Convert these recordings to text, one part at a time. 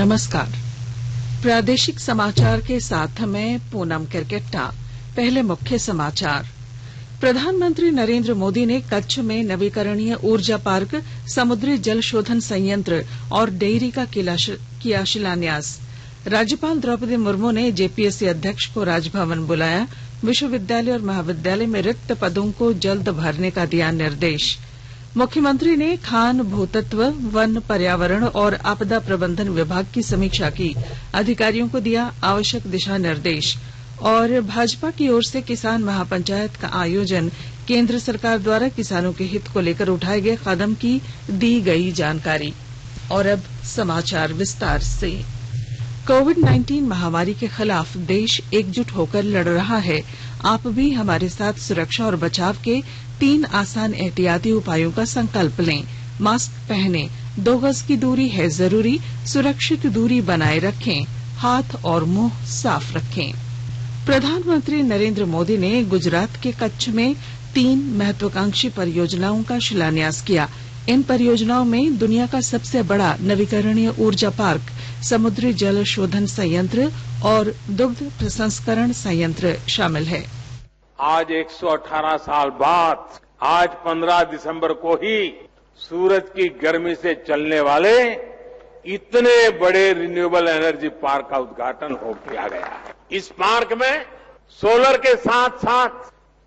नमस्कार। प्रादेशिक समाचार के साथ मैं पूनम केरकेट्टा। पहले मुख्य समाचार। प्रधानमंत्री नरेंद्र मोदी ने कच्छ में नवीकरणीय ऊर्जा पार्क, समुद्री जल शोधन संयंत्र और डेयरी का किया शिलान्यास। राज्यपाल द्रौपदी मुर्मू ने जेपीएससी अध्यक्ष को राजभवन बुलाया। विश्वविद्यालय और महाविद्यालय में रिक्त पदों को जल्द भरने का दिया निर्देश। मुख्यमंत्री ने खान, भूतत्व, वन, पर्यावरण और आपदा प्रबंधन विभाग की समीक्षा की। अधिकारियों को दिया आवश्यक दिशा निर्देश। और भाजपा की ओर से किसान महापंचायत का आयोजन, केंद्र सरकार द्वारा किसानों के हित को लेकर उठाए गए कदम की दी गई जानकारी। और अब समाचार विस्तार से। कोविड-19 महामारी के खिलाफ देश एकजुट होकर लड़ रहा है। आप भी हमारे साथ सुरक्षा और बचाव के 3 आसान एहतियाती उपायों का संकल्प लें। मास्क पहनें, 2 गज की दूरी है जरूरी, सुरक्षित दूरी बनाए रखें, हाथ और मुंह साफ रखें। प्रधानमंत्री नरेंद्र मोदी ने गुजरात के कच्छ में 3 महत्वाकांक्षी परियोजनाओं का शिलान्यास किया। इन परियोजनाओं में दुनिया का सबसे बड़ा नवीकरणीय ऊर्जा पार्क, समुद्री जल शोधन संयंत्र और दुग्ध प्रसंस्करण संयंत्र शामिल है। आज 118 साल बाद आज 15 दिसंबर को ही सूरज की गर्मी से चलने वाले इतने बड़े रिन्यूएबल एनर्जी पार्क का उद्घाटन हो किया गया है। इस पार्क में सोलर के साथ साथ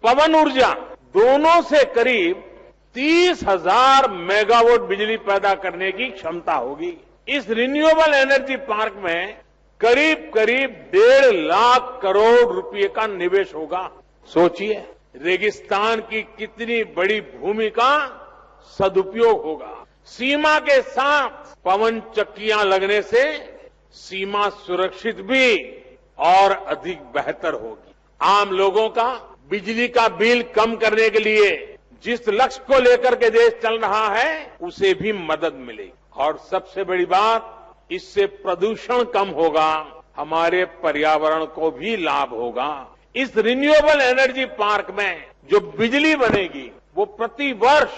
पवन ऊर्जा दोनों से करीब 30,000 मेगावाट बिजली पैदा करने की क्षमता होगी। इस रिन्यूएबल एनर्जी पार्क में करीब 1.5 लाख करोड़ रुपए का निवेश होगा। सोचिए, रेगिस्तान की कितनी बड़ी भूमि का सदुपयोग होगा। सीमा के साथ पवन चक्कियां लगने से सीमा सुरक्षित भी और अधिक बेहतर होगी। आम लोगों का बिजली का बिल कम करने के लिए जिस लक्ष्य को लेकर के देश चल रहा है, उसे भी मदद मिलेगी। और सबसे बड़ी बात, इससे प्रदूषण कम होगा, हमारे पर्यावरण को भी लाभ होगा। इस रिन्यूएबल एनर्जी पार्क में जो बिजली बनेगी, वो प्रति वर्ष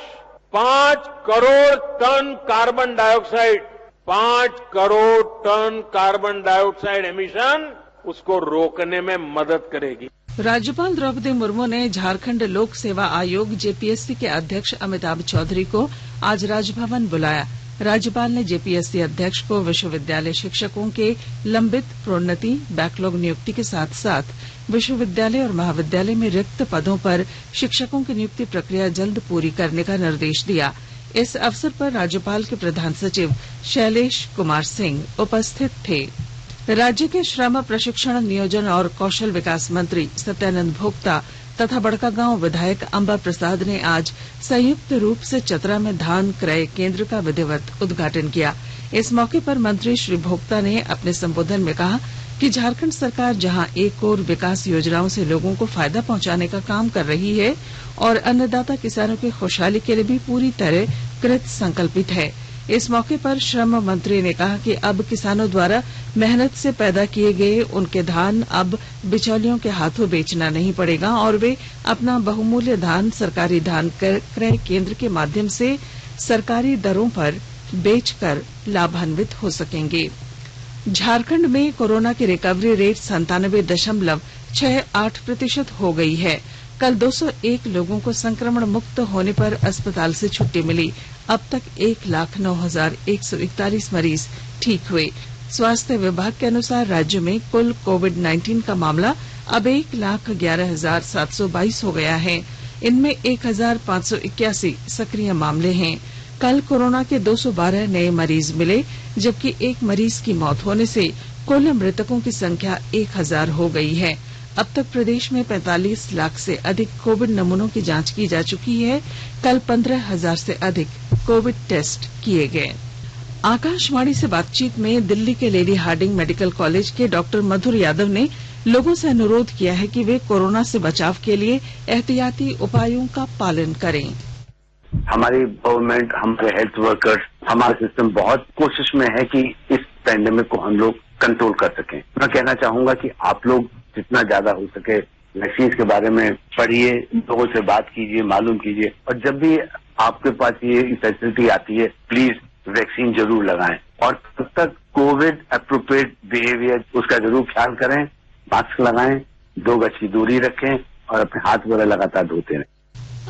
5 crore tonne carbon dioxide 5 crore tonne carbon dioxide emission उसको रोकने में मदद करेगी। राज्यपाल द्रौपदी मुर्मू ने झारखंड लोक सेवा आयोग जेपीएससी के अध्यक्ष अमिताभ चौधरी को आज राजभवन बुलाया। राज्यपाल ने जेपीएससी अध्यक्ष को विश्वविद्यालय शिक्षकों के लंबित, प्रोन्नति, बैकलॉग नियुक्ति के साथ साथ विश्वविद्यालय और महाविद्यालय में रिक्त पदों पर शिक्षकों की नियुक्ति प्रक्रिया जल्द पूरी करने का निर्देश दिया। इस अवसर पर राज्यपाल के प्रधान सचिव शैलेश कुमार सिंह उपस्थित थे। राज्य के श्रम, प्रशिक्षण, नियोजन और कौशल विकास मंत्री सत्यानंद भोक्ता तथा बड़कागांव विधायक अंबा प्रसाद ने आज संयुक्त रूप से चतरा में धान क्रय केंद्र का विधिवत उद्घाटन किया। इस मौके पर मंत्री श्री भोक्ता ने अपने संबोधन में कहा कि झारखंड सरकार जहां एक ओर विकास योजनाओं से लोगों को फायदा पहुंचाने का काम कर रही है और अन्नदाता किसानों की खुशहाली के लिए भी पूरी तरह कृत संकल्पित है। इस मौके पर श्रम मंत्री ने कहा कि अब किसानों द्वारा मेहनत से पैदा किए गए उनके धान अब बिचौलियों के हाथों बेचना नहीं पड़ेगा और वे अपना बहुमूल्य धान सरकारी धान क्रय केंद्र के माध्यम से सरकारी दरों पर बेचकर लाभान्वित हो सकेंगे। झारखंड में कोरोना की रिकवरी रेट 97.68% हो गई है। कल 201 लोगों को संक्रमण मुक्त होने पर अस्पताल से छुट्टी मिली। अब तक 1,09,141 मरीज ठीक हुए। स्वास्थ्य विभाग के अनुसार राज्य में कुल कोविड-19 का मामला अब 1,11,722 हो गया है। इनमें 1,581 सक्रिय मामले हैं। कल कोरोना के 212 नए मरीज मिले, जबकि एक मरीज की मौत होने से कुल मृतकों की संख्या 1,000 हो गई है। अब तक प्रदेश में 45 लाख से अधिक कोविड नमूनों की जांच की जा चुकी है। कल 15,000 से अधिक कोविड टेस्ट किए गए। आकाशवाणी से बातचीत में दिल्ली के लेडी हार्डिंग मेडिकल कॉलेज के डॉक्टर मधुर यादव ने लोगों से अनुरोध किया है कि वे कोरोना से बचाव के लिए एहतियाती उपायों का पालन करें। हमारी गवर्नमेंट, हमारे हेल्थ वर्कर्स, हमारा सिस्टम बहुत कोशिश में है कि इस पैंडेमिक को हम लोग कंट्रोल कर सकें। मैं कहना चाहूंगा कि आप लोग जितना ज्यादा हो सके वैक्सीन के बारे में पढ़िए, लोगों से बात कीजिए, मालूम कीजिए, और जब भी आपके पास ये फैसिलिटी आती है प्लीज वैक्सीन जरूर लगाएं और तब तक कोविड अप्रोप्रिएट बिहेवियर उसका जरूर ख्याल करें, मास्क लगाएं, 2 गज की दूरी रखें और अपने हाथ वगैरह लगातार धोते रहें।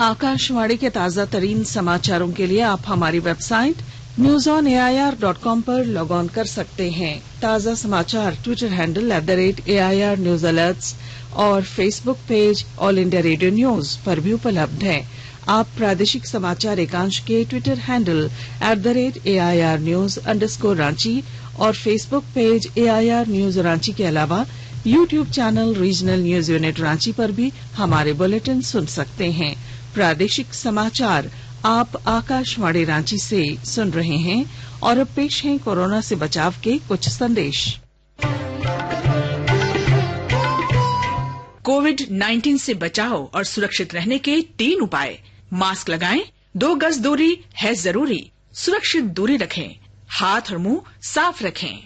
आकाशवाणी के ताजा तरीन समाचारों के लिए आप हमारी वेबसाइट newsonair.com पर लॉग ऑन कर सकते हैं। ताजा समाचार Twitter handle @AIR News Alerts और Facebook page all India radio news पर भी उपलब्ध हैं। आप प्रादेशिक समाचार एकांश के ट्विटर हैंडल @AIR News_Ranchi और Facebook page AIR News Ranchi के अलावा YouTube channel regional news unit Ranchi पर भी हमारे बुलेटिन सुन सकते हैं। प्रादेशिक समाचार आप आकाशवाणी रांची से सुन रहे हैं और अब पेश हैं कोरोना से बचाव के कुछ संदेश। कोविड-19 से बचाव और सुरक्षित रहने के 3 उपाय। मास्क लगाएं, 2 गज दूरी है जरूरी, सुरक्षित दूरी रखें, हाथ और मुंह साफ रखें।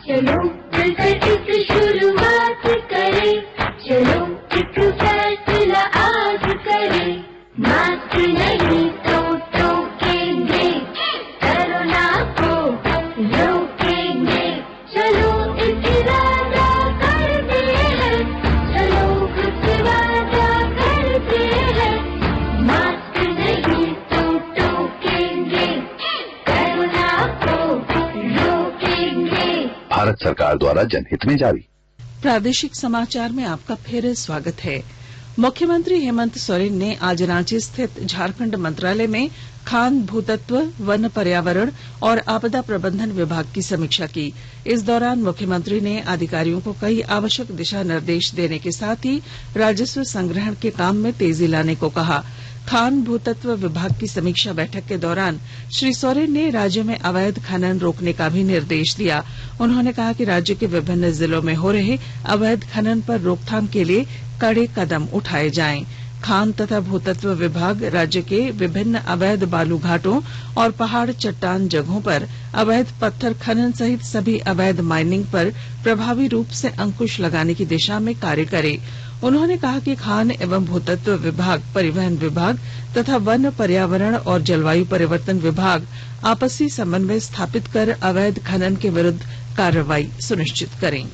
चलो मिलकर इस शुरुआत करें, चलो एक फैसला आज करें, मास्क नहीं तो टोकेंगे, कोरोना को रोकेंगे, चलो एक इरादा करते हैं, चलो कुछ वादा करते हैं, मास्क नहीं तो टोकेंगे, कोरोना को रोकेंगे। भारत सरकार द्वारा जनहित में जारी। प्रादेशिक समाचार में आपका फिर स्वागत है। मुख्यमंत्री हेमंत सोरेन ने आज रांची स्थित झारखंड मंत्रालय में खान, भूतत्व, वन, पर्यावरण और आपदा प्रबंधन विभाग की समीक्षा की। इस दौरान मुख्यमंत्री ने अधिकारियों को कई आवश्यक दिशा निर्देश देने के साथ ही राजस्व संग्रहण के काम में तेजी लाने को कहा। खान भूतत्व विभाग की समीक्षा बैठक के दौरान श्री सोरेन ने राज्य में अवैध खनन रोकने का भी निर्देश दिया। उन्होंने कहा कि राज्य के विभिन्न जिलों में हो रहे अवैध खनन पर रोकथाम के लिए कड़े कदम उठाए जाएं। खान तथा भूतत्व विभाग राज्य के विभिन्न अवैध बालू घाटों और पहाड़ चट्टान जगहों पर अवैध पत्थर खनन सहित सभी अवैध माइनिंग पर प्रभावी रूप से अंकुश लगाने की दिशा में कार्य करे। उन्होंने कहा कि खान एवं भूतत्व विभाग, परिवहन विभाग तथा वन, पर्यावरण और जलवायु परिवर्तन विभाग आपसी समन्वय स्थापित कर अवैध खनन के विरुद्ध कार्रवाई सुनिश्चित करें।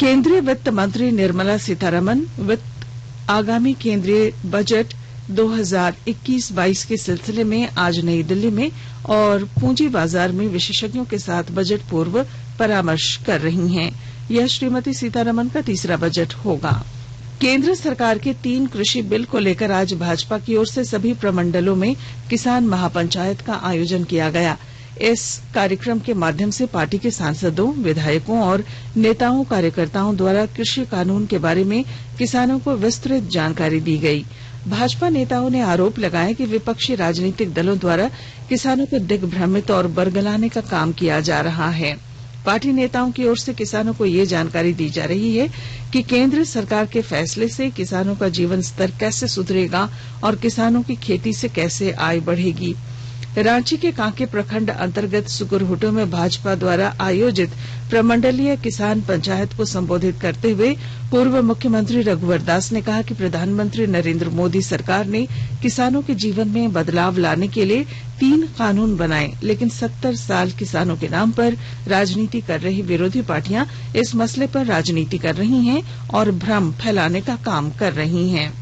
केंद्रीय वित्त मंत्री निर्मला सीतारमण आगामी केंद्रीय बजट 2021-22 के सिलसिले में आज नई दिल्ली में और पूंजी बाजार में विशेषज्ञों के साथ बजट पूर्व परामर्श कर रही हैं। यह श्रीमती सीतारमण का तीसरा बजट होगा। केंद्र सरकार के 3 कृषि बिल को लेकर आज भाजपा की ओर से सभी प्रमंडलों में किसान महापंचायत का आयोजन किया गया। इस कार्यक्रम के माध्यम से पार्टी के सांसदों, विधायकों और नेताओं कार्यकर्ताओं द्वारा कृषि कानून के बारे में किसानों को विस्तृत जानकारी दी गई। भाजपा नेताओं ने आरोप लगाया कि विपक्षी राजनीतिक दलों द्वारा किसानों को दिग्भ्रमित और बरगलाने का काम किया जा रहा है। पार्टी नेताओं की ओर से किसानों को ये जानकारी दी जा रही है कि केंद्र सरकार के फैसले से किसानों का जीवन स्तर कैसे सुधरेगा और किसानों की खेती से कैसे आय बढ़ेगी। रांची के कांके प्रखंड अंतर्गत सुकुरहुटो में भाजपा द्वारा आयोजित प्रमंडलीय किसान पंचायत को संबोधित करते हुए पूर्व मुख्यमंत्री रघुवर दास ने कहा कि प्रधानमंत्री नरेंद्र मोदी सरकार ने किसानों के जीवन में बदलाव लाने के लिए 3 कानून बनाए, लेकिन 70 साल किसानों के नाम पर राजनीति कर रही विरोधी पार्टियां इस मसले पर राजनीति कर रही हैं और भ्रम फैलाने का काम कर रही हैं।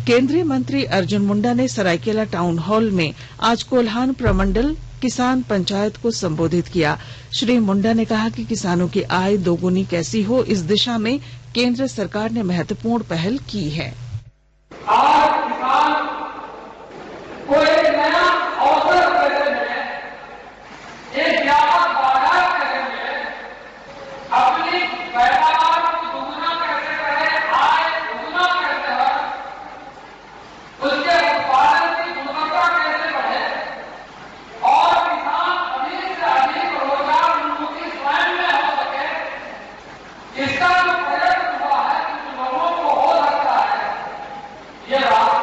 केंद्रीय मंत्री अर्जुन मुंडा ने सरायकेला टाउन हॉल में आज कोल्हान प्रमंडल किसान पंचायत को संबोधित किया। श्री मुंडा ने कहा कि किसानों की आय दोगुनी कैसी हो, इस दिशा में केंद्र सरकार ने महत्वपूर्ण पहल की है। आज किसान को एक नया अवसर कैसे मिले, एक व्यापक बाजार कैसे मिले, अपनी पैदावार को दुगुना कैसे करे, आय दुगुना कैसे हो, उसके उत्पादन की गुणवत्ता कैसे बढ़े और किसान अधिक से अधिक रोजगार उन्मुखी स्वयं में हो सके, इसका जो प्रयत्न हुआ है, कुछ लोगों को हो सकता है ये रास्ता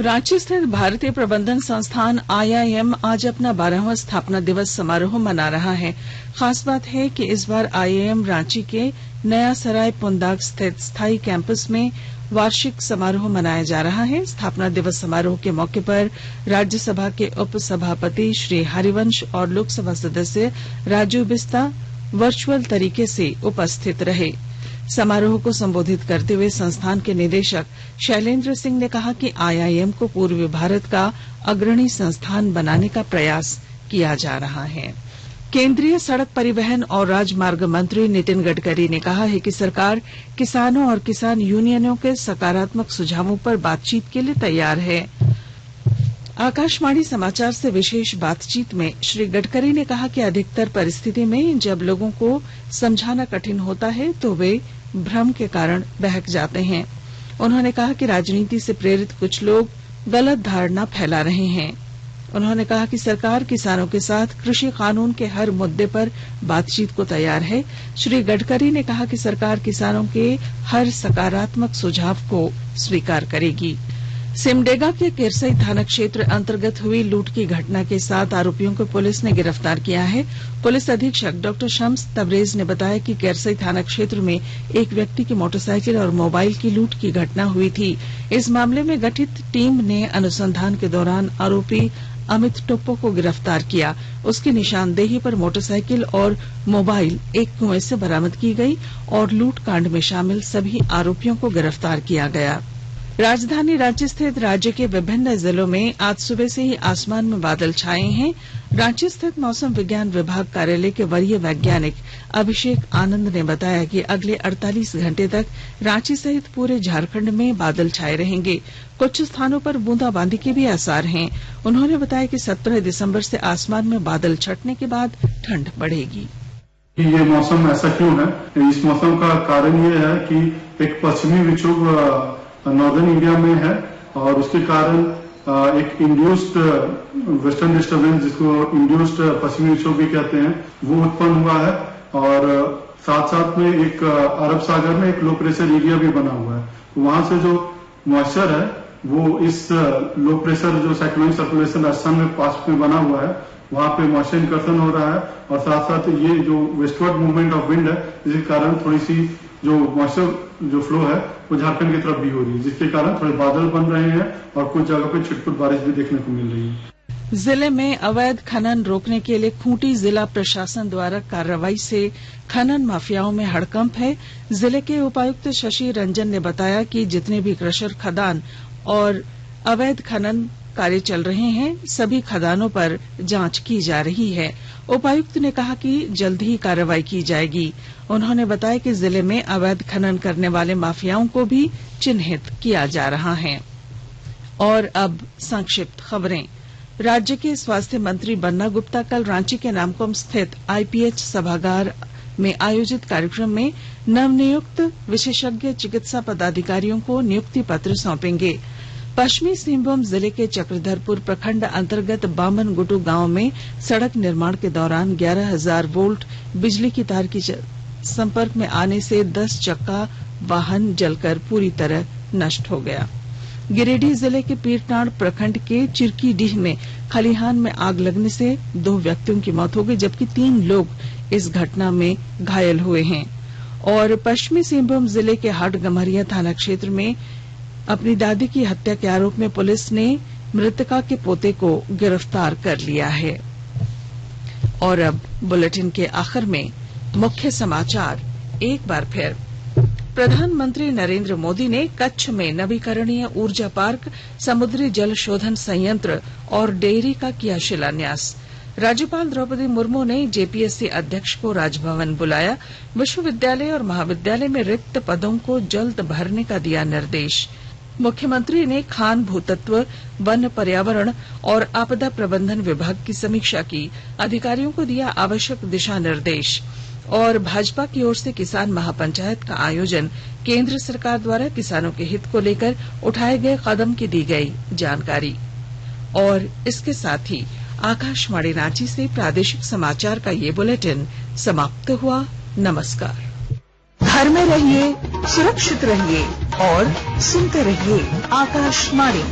रांची स्थित भारतीय प्रबंधन संस्थान IIM आज अपना 12वां स्थापना दिवस समारोह मना रहा है। खास बात है कि इस बार IIM रांची के नया सराय पुंदाग स्थित स्थायी कैंपस में वार्षिक समारोह मनाया जा रहा है। स्थापना दिवस समारोह के मौके पर राज्यसभा के उप सभापति श्री हरिवंश और लोकसभा सदस्य राजू बिस्ता वर्चुअल तरीके से उपस्थित रहे। समारोह को संबोधित करते हुए संस्थान के निदेशक शैलेंद्र सिंह ने कहा कि IIM को पूर्वी भारत का अग्रणी संस्थान बनाने का प्रयास किया जा रहा है। केंद्रीय सड़क परिवहन और राजमार्ग मंत्री नितिन गडकरी ने कहा है कि सरकार किसानों और किसान यूनियनों के सकारात्मक सुझावों पर बातचीत के लिए तैयार है। आकाशवाणी समाचार से विशेष बातचीत में श्री गडकरी ने कहा कि अधिकतर परिस्थिति में जब लोगों को समझाना कठिन होता है तो वे भ्रम के कारण बहक जाते हैं। उन्होंने कहा कि राजनीति से प्रेरित कुछ लोग गलत धारणा फैला रहे हैं। उन्होंने कहा कि सरकार किसानों के साथ कृषि कानून के हर मुद्दे पर बातचीत को तैयार है। श्री गडकरी ने कहा कि सरकार किसानों के हर सकारात्मक सुझाव को स्वीकार करेगी। सिमडेगा के केरसई थाना क्षेत्र अंतर्गत हुई लूट की घटना के 7 आरोपियों को पुलिस ने गिरफ्तार किया है। पुलिस अधीक्षक डॉ शम्स तबरेज ने बताया कि केरसई थाना क्षेत्र में एक व्यक्ति की मोटरसाइकिल और मोबाइल की लूट की घटना हुई थी। इस मामले में गठित टीम ने अनुसंधान के दौरान आरोपी अमित टोप्पो को गिरफ्तार किया। उसकी निशानदेही पर मोटरसाइकिल और मोबाइल एक कुएं से बरामद की गई और लूट कांड में शामिल सभी आरोपियों को गिरफ्तार किया गया। राजधानी रांची स्थित राज्य के विभिन्न जिलों में आज सुबह से ही आसमान में बादल छाए हैं। रांची स्थित मौसम विज्ञान विभाग कार्यालय के वरीय वैज्ञानिक अभिषेक आनंद ने बताया कि अगले 48 घंटे तक रांची सहित पूरे झारखंड में बादल छाए रहेंगे। कुछ स्थानों पर बूंदाबांदी के भी आसार हैं। उन्होंने बताया कि 17 दिसंबर से आसमान में बादल छटने के बाद ठंड बढ़ेगी। ये मौसम ऐसा क्यों है? इस मौसम का कारण ये है कि एक पश्चिमी विक्षोभ नॉर्दर्न इंडिया में है और उसके कारण एक इंड्यूस्ड वेस्टर्न डिस्टर्बेंस, जिसको इंड्यूस्ड पश्चिमी विक्षोभ भी कहते हैं, वो उत्पन्न हुआ है और साथ साथ में एक अरब सागर में एक लो प्रेशर एरिया भी बना हुआ है। वहां से जो मॉइस्चर है वो इस लो प्रेशर जो साइक्लोनिक सर्कुलेशन असम में पास में बना हुआ है, वहां पे मॉइस्चर इंकर्सन हो रहा है और साथ साथ ये जो वेस्टवर्ड मूवमेंट ऑफ विंड है, जिसके कारण थोड़ी सी जो मॉइस्चर जो फ्लो है वो झारखंड की तरफ भी हो रही है, जिसके कारण थोड़े बादल बन रहे हैं और कुछ जगह पे छिटपुट बारिश भी देखने को मिल रही है। जिले में अवैध खनन रोकने के लिए खूंटी जिला प्रशासन द्वारा कार्रवाई से खनन माफियाओं में हड़कंप है। जिले के उपायुक्त शशि रंजन ने बताया कि जितने भी क्रशर, खदान और अवैध खनन कार्य चल रहे हैं, सभी खदानों पर जांच की जा रही है। उपायुक्त ने कहा कि जल्द ही कार्रवाई की जाएगी। उन्होंने बताया कि जिले में अवैध खनन करने वाले माफियाओं को भी चिन्हित किया जा रहा है। और अब संक्षिप्त खबरें। राज्य के स्वास्थ्य मंत्री बन्ना गुप्ता कल रांची के नामकुम स्थित IPH सभागार में आयोजित कार्यक्रम में नवनियुक्त विशेषज्ञ चिकित्सा पदाधिकारियों को नियुक्ति पत्र सौंपेंगे। पश्चिमी सिंहभूम जिले के चक्रधरपुर प्रखंड अंतर्गत बामनगुटू गांव में सड़क निर्माण के दौरान 11,000 वोल्ट बिजली की तार की संपर्क में आने से 10 चक्का वाहन जलकर पूरी तरह नष्ट हो गया। गिरिडीह जिले के पीरटांड प्रखंड के चिरकीडीह में खलिहान में आग लगने से 2 व्यक्तियों की मौत हो गई, जबकि 3 लोग इस घटना में घायल हुए हैं। और पश्चिमी सिंहभूम जिले के हाटगम्हरिया थाना क्षेत्र में अपनी दादी की हत्या के आरोप में पुलिस ने मृतका के पोते को गिरफ्तार कर लिया है। और अब बुलेटिन के आखिर में मुख्य समाचार एक बार फिर। प्रधानमंत्री नरेंद्र मोदी ने कच्छ में नवीकरणीय ऊर्जा पार्क, समुद्री जल शोधन संयंत्र और डेयरी का किया शिलान्यास। राज्यपाल द्रौपदी मुर्मू ने जेपीएससी अध्यक्ष को राजभवन बुलाया। विश्वविद्यालय और महाविद्यालय में रिक्त पदों को जल्द भरने का दिया निर्देश। मुख्यमंत्री ने खान भूतत्व, वन, पर्यावरण और आपदा प्रबंधन विभाग की समीक्षा की। अधिकारियों को दिया आवश्यक दिशा निर्देश। और भाजपा की ओर से किसान महापंचायत का आयोजन, केंद्र सरकार द्वारा किसानों के हित को लेकर उठाए गए कदम की दी गई जानकारी। और इसके साथ ही आकाशवाणी रांची से प्रादेशिक समाचार का ये बुलेटिन समाप्त हुआ। नमस्कार। घर में रहिए, सुरक्षित रहिए और सुनते रहिए आकाशवाणी।